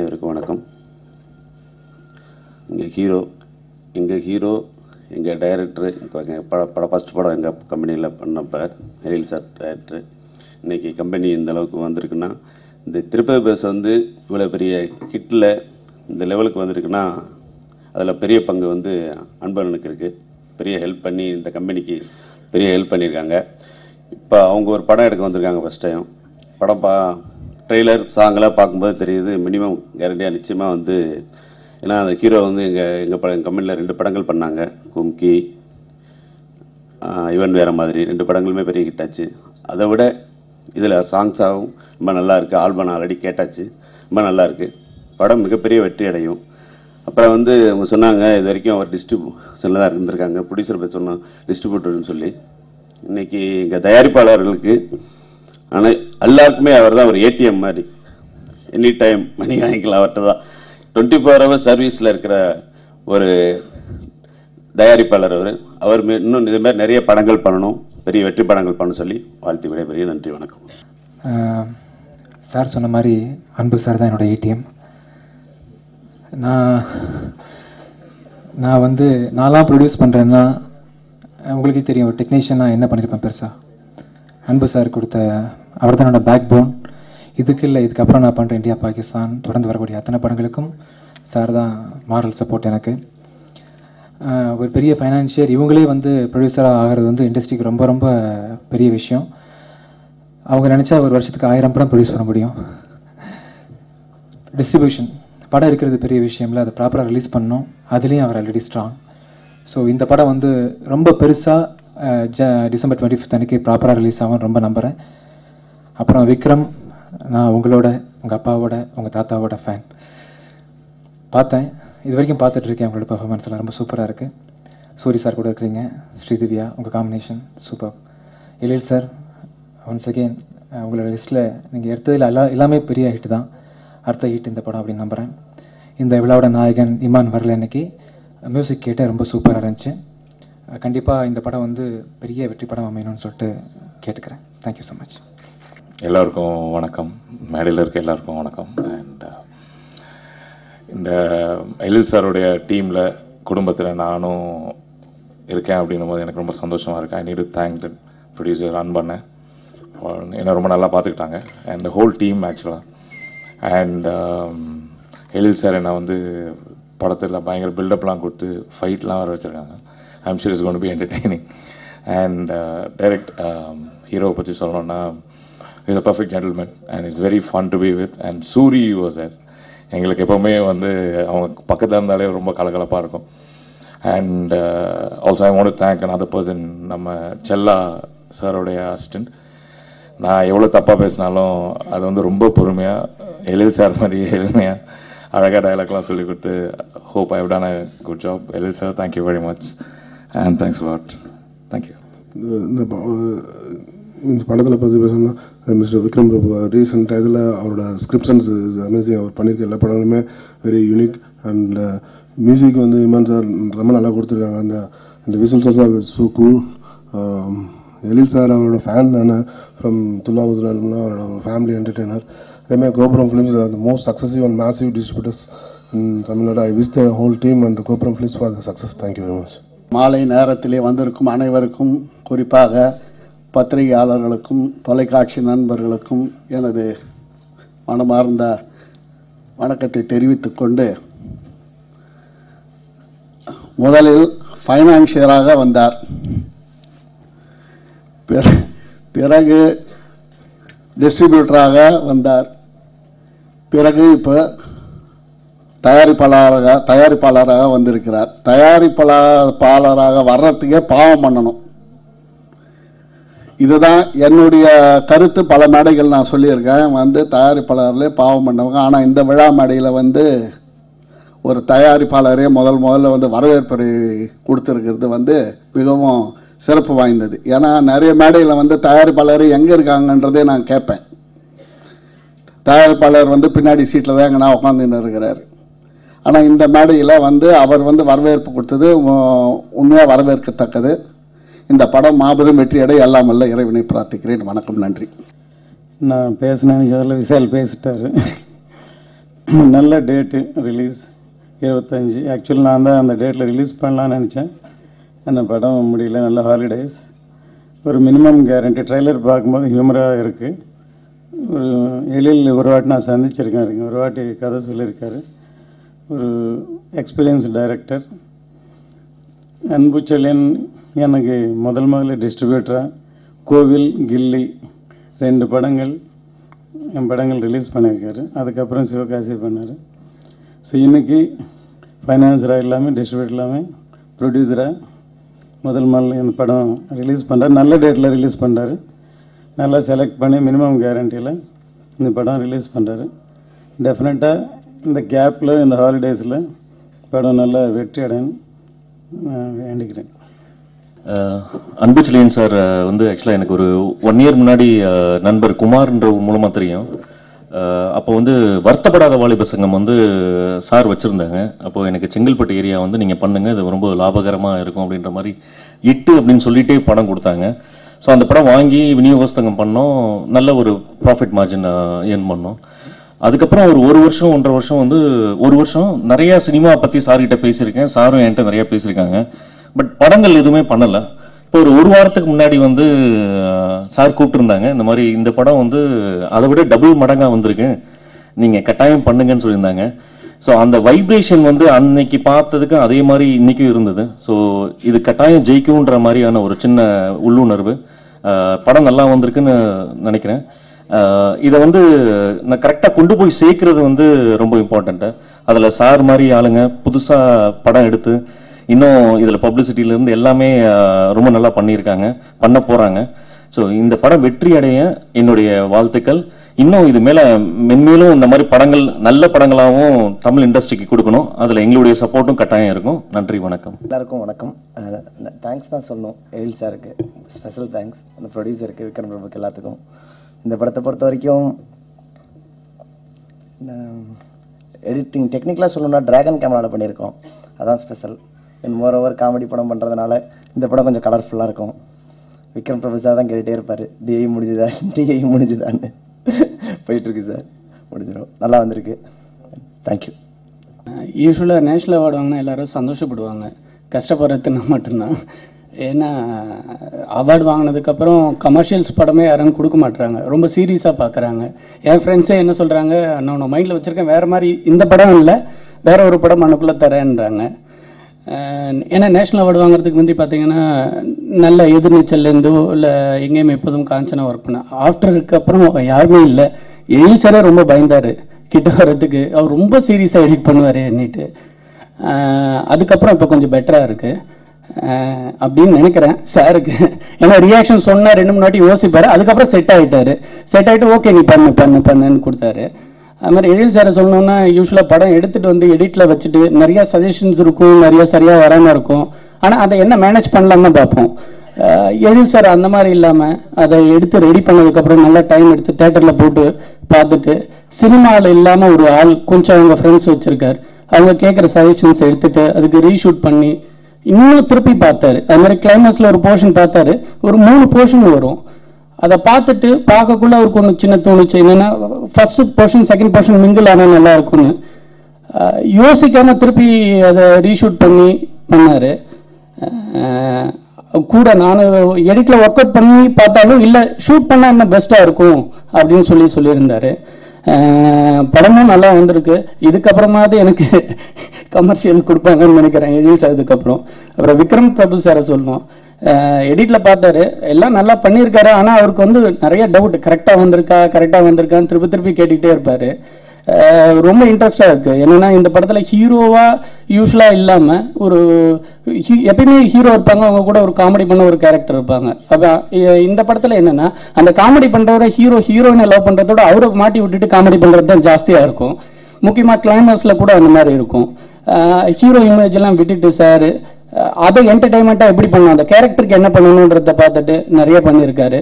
அனைவருக்கும் வணக்கம். எங்கள் ஹீரோ எங்கள் டைரக்டரு எங்கள் ஃபஸ்ட் படம் எங்கள் கம்பெனியில் பண்ணப்போ ஹெலில் சார் டைரக்டரு. இன்றைக்கி கம்பெனி இந்த அளவுக்கு வந்திருக்குன்னா, இந்த திருப்பதி பஸ் வந்து இவ்வளோ பெரிய ஹிட்டில் இந்த லெவலுக்கு வந்திருக்குன்னா அதில் பெரிய பங்கு வந்து அன்பழகனுக்கு இருக்குது. பெரிய ஹெல்ப் பண்ணி இந்த கம்பெனிக்கு பெரிய ஹெல்ப் பண்ணியிருக்காங்க. இப்போ அவங்க ஒரு படம் எடுக்க வந்திருக்காங்க. ஃபஸ்ட் டைம் படம் ட்ரெய்லர் சாங்கெல்லாம் பார்க்கும்போது தெரியுது, மினிமம் கேரண்டியாக நிச்சயமாக வந்து, ஏன்னா அந்த ஹீரோ வந்து எங்கள் கம்பெனியில் 2 படங்கள் பண்ணாங்க. கும்கி, இவன் வேறு மாதிரி 2 படங்களுமே பெரிய ஹிட் ஆச்சு. அதை விட இதில் சாங்ஸாகவும் ரொம்ப நல்லா இருக்குது. ஆல்பம் ஆல்ரெடி கேட்டாச்சு, ரொம்ப நல்லா இருக்குது. படம் மிகப்பெரிய வெற்றி அடையும். அப்புறம் வந்து அவங்க சொன்னாங்க, இது வரைக்கும் அவர் டிஸ்ட்ரிபியூஷனில் தான் இருந்திருக்காங்க, ப்ரொடியூசர் பற்றி சொன்னோம் டிஸ்ட்ரிபியூட்டர்னு சொல்லி. இன்றைக்கி எங்கள் தயாரிப்பாளர்களுக்கு ஆனால் எல்லாருக்குமே அவர் தான் ஒரு ஏடிஎம் மாதிரி. எனி டைம் மணி வாங்கிக்கலாம் அவர்கிட்ட தான். 24 hours சர்வீஸில் இருக்கிற ஒரு தயாரிப்பாளர் அவர் இன்னும் இது மாதிரி நிறைய படங்கள் பண்ணணும், பெரிய வெற்றி படங்கள் பண்ணணும் சொல்லி வாழ்த்து விடைபெரிய நன்றி, வணக்கம். சார் சொன்ன மாதிரி அன்பு சார் தான் என்னோடய ஏடிஎம். நான்லாம் ப்ரொடியூஸ் பண்ணுறேன்னா உங்களுக்கே தெரியும், ஒரு டெக்னீஷியனாக என்ன பண்ணியிருப்பேன் பெருசாக. அன்பு சார் கொடுத்த அவர் தான் என்னோடய பேக் போன். இதுக்கப்புறம் நான் பண்ணுற இந்தியா பாகிஸ்தான் தொடர்ந்து வரக்கூடிய அத்தனை படங்களுக்கும் சார் தான் மாரல் சப்போர்ட் எனக்கு. ஒரு பெரிய ஃபைனான்ஷியர் இவங்களே வந்து ப்ரொடியூசராக ஆகிறது வந்து இண்டஸ்ட்ரிக்கு ரொம்ப ரொம்ப பெரிய விஷயம். அவங்க நினச்சா ஒரு வருஷத்துக்கு 1000 படம் ப்ரொடியூஸ் பண்ண முடியும். டிஸ்ட்ரிபியூஷன் படம் இருக்கிறது பெரிய விஷயம் இல்லை, அதை ப்ராப்பராக ரிலீஸ் பண்ணணும். அதுலேயும் அவர் ஆல்ரெடி ஸ்ட்ராங். ஸோ இந்த படம் வந்து ரொம்ப பெருசாக டிசம்பர் 25 அன்றைக்கி ப்ராப்பராக ரிலீஸ் ஆகும் ரொம்ப நம்புகிறேன். அப்புறம் விக்ரம், நான் உங்களோட, உங்கள் அப்பாவோட, உங்கள் தாத்தாவோட ஃபேன். பார்த்தேன், இது வரைக்கும் பார்த்துட்ருக்கேன். உங்களோட பர்ஃபார்மன்ஸ் எல்லாம் ரொம்ப சூப்பராக இருக்குது. சூரி சார் கூட இருக்கிறீங்க, ஸ்ரீதிவ்யா, உங்கள் காம்பினேஷன் சூப்பர். எழில் சார், ஒன்ஸ் அகெயின் உங்களோட லிஸ்ட்டில் நீங்கள் எடுத்ததில் எல்லாமே பெரிய ஹிட் தான். அடுத்த ஹிட் இந்த படம் அப்படின்னு நம்புகிறேன். இந்த விழாவோட நாயகன் இமான் வரல அன்னைக்கு, மியூசிக் கேட்டு ரொம்ப சூப்பராக இருந்துச்சு. கண்டிப்பாக இந்த படம் வந்து பெரிய வெற்றி படம் அமையணும்னு சொல்லிட்டு கேட்டுக்கிறேன். Thank you so much. எல்லோருக்கும் வணக்கம், மேடையில் இருக்க எல்லாருக்கும் வணக்கம். அண்ட் இந்த எழில் சாருடைய டீமில் குடும்பத்தில் நானும் இருக்கேன் அப்படின்னும் போது எனக்கு ரொம்ப சந்தோஷமாக இருக்குது. I need to thank the producer அன்பண்ணன். என்னை ரொம்ப நல்லா பார்த்துக்கிட்டாங்க, அண்ட் ஹோல் டீம் ஆக்சுவலாக. அண்ட் எழில் சார் என்னை வந்து படத்தில் பயங்கர பில்டப்லாம் கொடுத்து ஃபைட்லாம் வர வச்சுருக்காங்க. I'm sure is going to be entertaining. And direct ஹீரோவை பற்றி சொல்லணும்னா, is a perfect gentleman and it's very fun to be with. And Soori was there. எங்களுக்கு எப்போவுமே வந்து அவங்க பக்கத்தில் இருந்தாலே ரொம்ப கலகலப்பாக இருக்கும். And also I want to thank another person, நம்ம செல்லா சாரோடைய அசிஸ்டன்ட். நான் எவ்வளோ தப்பாக பேசினாலும் அது வந்து ரொம்ப பொறுமையாக எழில் சார் மாதிரி எளிமையாக அழகாக டயலாக்லாம் சொல்லி கொடுத்து, hope I have done a good job. Ezhil sir, thank you very much and thanks lot. Thank you. இந்த படத்தில் பற்றி பேசணும்னா, மிஸ்டர் விக்ரம் பிரபு ரீசெண்ட் இதில் அவரோட ஸ்கிரிப்ஷன்ஸ் இஸ் அமேசிங். அவர் பண்ணியிருக்க எல்லா படங்களுமே வெரி யூனிக். அண்ட் மியூசிக் வந்து இமான் சார் ரொம்ப நல்லா கொடுத்துருக்காங்க. அந்த whistles also so cool. Ezhil sir அவரோட ஃபேன் நான் ஃப்ரம் துல்லாபுதுலால்னா அவரோட ஃபேமிலி என்டர்டெய்னர். அதேமாதிரி Gopuram films are the most successive and massive distributors in Tamil Nadu. I wish the whole team and the Gopuram films for the success. Thank you very much. மாலை நேரத்திலே வந்திருக்கும் அனைவருக்கும், குறிப்பாக பத்திரிகையாளர்களுக்கும் தொலைக்காட்சி நண்பர்களுக்கும் எனது மனமார்ந்த வணக்கத்தை தெரிவித்துக் கொண்டு, முதலில் ஃபைனான்சியராக வந்தார், பிறகு டிஸ்ட்ரிபியூட்டராக வந்தார், பிறகு இப்போ தயாரிப்பாளராக வந்திருக்கிறார். தயாரிப்பாளராக வர்றதுக்கே பாவம் பண்ணணும். இதுதான் என்னுடைய கருத்து. பல மேடைகள் நான் சொல்லியிருக்கேன், வந்து தயாரிப்பாளர்களே பாவம் பண்ணவங்க. ஆனால் இந்த விழா மேடையில் வந்து ஒரு தயாரிப்பாளரே முதல்ல வந்து வரவேற்பை கொடுத்துருக்கிறது வந்து மிகவும் சிறப்பு வாய்ந்தது. ஏன்னா நிறைய மேடையில் வந்து தயாரிப்பாளர் எங்கே இருக்காங்கன்றதே நான் கேட்பேன். தயாரிப்பாளர் வந்து பின்னாடி சீட்டில் தான் எங்கன்னா உட்காந்துன்னு இருக்கிறார். ஆனால் இந்த மேடையில் வந்து அவர் வந்து வரவேற்பு கொடுத்தது உண்மையாக வரவேற்கத்தக்கது. இந்த படம் மாபெரும் வெற்றியடை எல்லாம் வல்ல இறைவனை பிரார்த்திக்கிறேன். வணக்கம், நன்றி. நான் பேசினேன், விஷால் பேசிட்டாரு. நல்ல டேட்டு ரிலீஸ் 25. ஆக்சுவலி நான் தான் அந்த டேட்டில் ரிலீஸ் பண்ணலான்னு நினச்சேன். அந்த படம் முடியல. நல்ல ஹாலிடேஸ். ஒரு மினிமம் கேரண்டி. ட்ரெய்லர் பார்க்கும்போது ஹியூமராக இருக்குது. ஒரு எழில் ஒரு வாட்டி நான் சந்திச்சிருக்கேன். ஒரு வாட்டி கதை சொல்லியிருக்காரு. ஒரு எக்ஸ்பீரியன்ஸ் டைரக்டர். அன்புச்செழியன் எனக்கு முதல்ல டிஸ்ட்ரிபியூட்டராக கோவில், கில்லி 2 படங்கள் என் படங்கள் ரிலீஸ் பண்ணியிருக்காரு. அதுக்கப்புறம் சிவகாசி பண்ணார். ஸோ இன்றைக்கி ஃபைனான்சராக இல்லாமல் டிஸ்ட்ரிபியூட்டர் இல்லாமல் ப்ரொடியூசராக முதல் இந்த படம் ரிலீஸ் பண்ணுறாரு. நல்ல டேட்டில் ரிலீஸ் பண்ணுறாரு. நல்லா செலக்ட் பண்ணி மினிமம் கேரண்டியில் இந்த படம் ரிலீஸ் பண்ணுறாரு. டெஃபினட்டாக இந்த கேப்பில், இந்த ஹாலிடேஸில் படம் நல்லா வெற்றி அடையணும் வேண்டிக்கிறேன். அன்புச்செழியன் சார் வந்து ஆக்சுவலாக எனக்கு ஒரு 1 இயர் முன்னாடி நண்பர் குமார்ன்ற மூலமாக தெரியும். அப்போ வந்து வருத்தப்படாத வாலிப சங்கம் வந்து சார் வச்சுருந்தாங்க. அப்போது எனக்கு செங்கல்பட்டு ஏரியா வந்து நீங்கள் பண்ணுங்கள், இது ரொம்ப லாபகரமாக இருக்கும் அப்படின்ற மாதிரி 8 அப்படின்னு சொல்லிகிட்டே படம் கொடுத்தாங்க. ஸோ அந்த படம் வாங்கி விநியோகஸ்தங்கம் பண்ணோம். நல்ல ஒரு ப்ராஃபிட் மார்ஜின் ஏர்ன் பண்ணோம். அதுக்கப்புறம் ஒரு 1 வருஷம் 1.5 வருஷம் வந்து 1 வருஷம் நிறையா சினிமா பற்றி சார்கிட்ட பேசியிருக்கேன். சாரும் என்கிட்ட நிறையா பேசியிருக்காங்க. பட் படங்கள் எதுவுமே பண்ணலை. இப்போ ஒரு வாரத்துக்கு முன்னாடி வந்து சார் கூப்பிட்டுருந்தாங்க. இந்த மாதிரி இந்த படம் வந்து அதை விட டபுள் மடங்காக வந்திருக்கு, நீங்கள் கட்டாயம் பண்ணுங்கன்னு சொல்லியிருந்தாங்க. ஸோ அந்த வைப்ரேஷன் வந்து அன்னைக்கு பார்த்ததுக்கு அதே மாதிரி இன்றைக்கும் இருந்தது. ஸோ இது கட்டாயம் ஜெயிக்கும்ன்ற மாதிரியான ஒரு சின்ன உள்ளுணர்வு. படம் நல்லா வந்திருக்குன்னு நினைக்கிறேன். இதை வந்து நான் கரெக்டாக கொண்டு போய் சேர்க்கறது வந்து ரொம்ப இம்பார்ட்டண்ட்டு. அதில் சார் மாதிரி ஆளுங்க புதுசாக படம் எடுத்து இன்னும் இதில் பப்ளிசிட்டியிலேருந்து எல்லாமே ரொம்ப நல்லா பண்ணியிருக்காங்க, பண்ண போகிறாங்க. ஸோ இந்த படம் வெற்றி அடைய என்னுடைய வாழ்த்துக்கள். இன்னும் இது மேலே மென்மேலும் இந்த மாதிரி படங்கள் நல்ல படங்களாகவும் தமிழ் இண்டஸ்ட்ரிக்கு கொடுக்கணும். அதில் எங்களுடைய சப்போர்ட்டும் கட்டாயம் இருக்கும். நன்றி, வணக்கம். எல்லாருக்கும் வணக்கம். தேங்க்ஸ் தான் சொல்லணும் எழில் சாருக்கு. ஸ்பெஷல் தேங்க்ஸ் அந்த ப்ரொடியூசருக்கு, விக்ரம் பிரபுக்கு, எல்லாத்துக்கும். இந்த படத்தை பொறுத்த வரைக்கும் எடிட்டிங் டெக்னிக்கலாக சொல்லணும்னா டிராகன் கேமராவில் பண்ணியிருக்கோம். அதான் special. And more over comedy படம் பண்ணுறதுனால இந்த படம் கொஞ்சம் கலர்ஃபுல்லாக இருக்கும். விக்ரம் பிரபு சார் தான் கேட்டுகிட்டே இருப்பார், டிஐ முடிஞ்சுதான்னு. போயிட்டுருக்கு சார், முடிஞ்சிடும். நல்லா வந்திருக்கு. தேங்க்யூ. யூஸ்வலாக நேஷ்னல் அவார்டு வாங்கினா எல்லோரும் சந்தோஷப்படுவாங்க. கஷ்டப்படுறது நான் மட்டும்தான். ஏன்னா அவார்டு வாங்கினதுக்கப்புறம் கமர்ஷியல்ஸ் படமே யாரும் கொடுக்க மாட்டுறாங்க, ரொம்ப சீரியஸாக பார்க்குறாங்க. என் ஃப்ரெண்ட்ஸே என்ன சொல்கிறாங்க, நான் மைண்டில் வச்சுருக்கேன் வேறு மாதிரி, இந்த படம் இல்லை வேறு ஒரு படம் மனுக்குள்ளே தரேன்றாங்க. ஏன்னா நேஷ்னல் அவார்டு வாங்குறதுக்கு முந்தி பார்த்தீங்கன்னா நல்ல எதிர்நீச்சல்லேருந்தோ இல்லை எங்கேயுமே எப்போதும் காஞ்சனா ஒர்க் பண்ணேன். ஆஃப்டருக்கு அப்புறம் யாருமே இல்லை. எழில் சாரே ரொம்ப பயந்தார் கிட்ட வர்றதுக்கு. அவர் ரொம்ப சீரியஸாக எடிட் பண்ணுவார் என்னிட்டு. அதுக்கப்புறம் இப்போ கொஞ்சம் பெட்டராக இருக்குது அப்படின்னு நினைக்கிறேன் சாருக்கு. ஏன்னா ரியாக்ஷன் சொன்னால் 2 3 வாட்டி யோசிப்பார். அதுக்கப்புறம் செட் ஆகிட்டு ஓகே நீ பண்ணுன்னு கொடுத்தாரு. அது மாதிரி எழில் சாரை சொல்லணுன்னா யூஸ்வலாக படம் எடுத்துகிட்டு வந்து எடிட்டில் வச்சுட்டு நிறையா சஜஷன்ஸ் இருக்கும், நிறையா சரியாக வராமல் இருக்கும். ஆனால் அதை என்ன மேனேஜ் பண்ணலான்னு பார்ப்போம். எழில் சார் அந்த மாதிரி இல்லாமல் அதை எடுத்து ரெடி பண்ணதுக்கப்புறம் நல்லா டைம் எடுத்து தேட்டரில் போட்டு பார்த்துட்டு, சினிமாவில் இல்லாமல் ஒரு ஆள் கொஞ்சம் அவங்க ஃப்ரெண்ட்ஸ் வச்சுருக்கார், அவங்க கேட்குற சஜஷன்ஸ் எடுத்துகிட்டு அதுக்கு ரீஷூட் பண்ணி இன்னும் திருப்பி பார்த்தாரு. அது மாதிரி கிளைமேக்ஸில் ஒரு போர்ஷன் பார்த்தாரு, ஒரு 3 போர்ஷன் வரும். அதை பார்த்துட்டு பார்க்கக்குள்ள அவருக்கு ஒன்று சின்ன தோணுச்சு, என்னென்னா first portion second portion mingle ஆனால் நல்லா இருக்கும்னு யோசிக்காமல் திருப்பி அதை ரீஷூட் பண்ணார். கூட நானும் எடிட்டில் ஒர்க் அவுட் பண்ணி பார்த்தாலும் இல்லை ஷூட் பண்ணால் இன்னும் பெஸ்ட்டாக இருக்கும் அப்படின்னு சொல்லியிருந்தார். படமும் நல்லா வந்திருக்கு. இதுக்கப்புறமாவது எனக்கு கமர்ஷியல் கொடுப்பாங்கன்னு நினைக்கிறேன் எழில் சார். இதுக்கப்புறம் அப்புறம் விக்ரம் பிரபு சாரை சொல்லணும். எடிட்டில் பார்த்தாரு, எல்லாம் நல்லா பண்ணியிருக்காரு. ஆனால் அவருக்கு வந்து நிறைய டவுட், கரெக்டாக வந்திருக்கான்னு திருப்பி கேட்டுக்கிட்டே இருப்பார். ரொம்ப இன்ட்ரெஸ்டாக இருக்குது. என்னென்னா இந்த படத்தில் ஹீரோவாக யூஸ்வலாக இல்லாமல் ஒரு எப்பயுமே ஹீரோ இருப்பாங்க, அவங்க கூட ஒரு காமெடி பண்ண ஒரு கேரக்டர் இருப்பாங்க. அப்போ இந்த படத்தில் என்னென்னா அந்த காமெடி பண்ணுறவரை ஹீரோயினை லவ் பண்ணுறதோட அவரை மாட்டி விட்டுட்டு காமெடி பண்ணுறது தான் ஜாஸ்தியாக இருக்கும். முக்கியமாக கிளைமேக்ஸில் கூட அந்த மாதிரி இருக்கும். ஹீரோ இமேஜெல்லாம் விட்டுட்டு சார் அதை என்டர்டைன்மெண்ட்டாக எப்படி பண்ணணும், அந்த கேரக்டருக்கு என்ன பண்ணணுன்றத பார்த்துட்டு நிறைய பண்ணியிருக்காரு.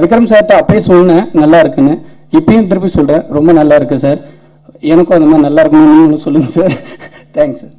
விக்ரம் சார்கிட்ட அப்பயே சொன்னேன் நல்லா இருக்குன்னு, இப்பயும் திருப்பி சொல்கிறேன் ரொம்ப நல்லா இருக்குது சார். எனக்கும் அந்த மாதிரி நல்லா இருக்கணும்னு நீங்களும் சொல்லுங்கள் சார். Thanks sir.